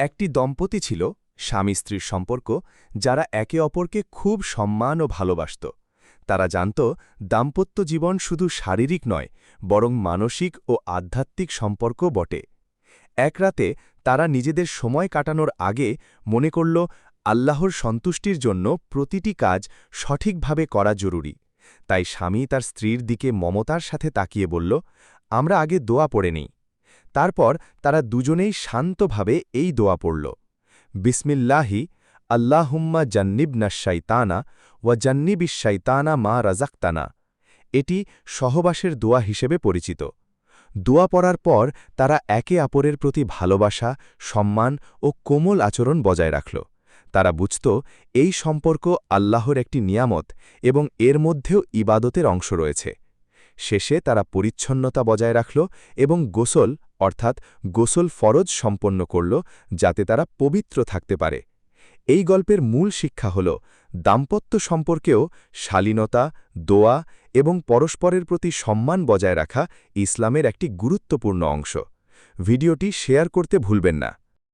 একটি দম্পতি ছিল স্বামী স্ত্রীর সম্পর্ক যারা একে অপরকে খুব সম্মান ও ভালোবাসত তারা জানত দাম্পত্য জীবন শুধু শারীরিক নয় বরং মানসিক ও আধ্যাত্মিক সম্পর্ক বটে এক রাতে তারা নিজেদের সময় কাটানোর আগে মনে করল আল্লাহর সন্তুষ্টির জন্য প্রতিটি কাজ সঠিকভাবে করা জরুরি তাই স্বামী তার স্ত্রীর দিকে মমতার সাথে তাকিয়ে বলল আমরা আগে দোয়া পড়ে নিই তারপর তারা দুজনেই শান্তভাবে এই দোয়া পড়ল বিসমিল্লাহি আল্লাহুম্মা জান্নিবনা শাইতানা ওয়া জান্নিবিশ শাইতানা মা রাজাক্তানা এটি সহবাসের দোয়া হিসেবে পরিচিত দোয়া পড়ার পর তারা একে অপরের প্রতি ভালোবাসা সম্মান ও কোমল আচরণ বজায় রাখল তারা বুঝত এই সম্পর্ক আল্লাহর একটি নিয়ামত এবং এর মধ্যেও ইবাদতের অংশ রয়েছে শেষে তারা পরিচ্ছন্নতা বজায় রাখল এবং গোসল অর্থাৎ গোসল ফরজ সম্পন্ন করল যাতে তারা পবিত্র থাকতে পারে এই গল্পের মূল শিক্ষা হল দাম্পত্য সম্পর্কেও শালীনতা দোয়া এবং পরস্পরের প্রতি সম্মান বজায় রাখা ইসলামের একটি গুরুত্বপূর্ণ অংশ ভিডিওটি শেয়ার করতে ভুলবেন না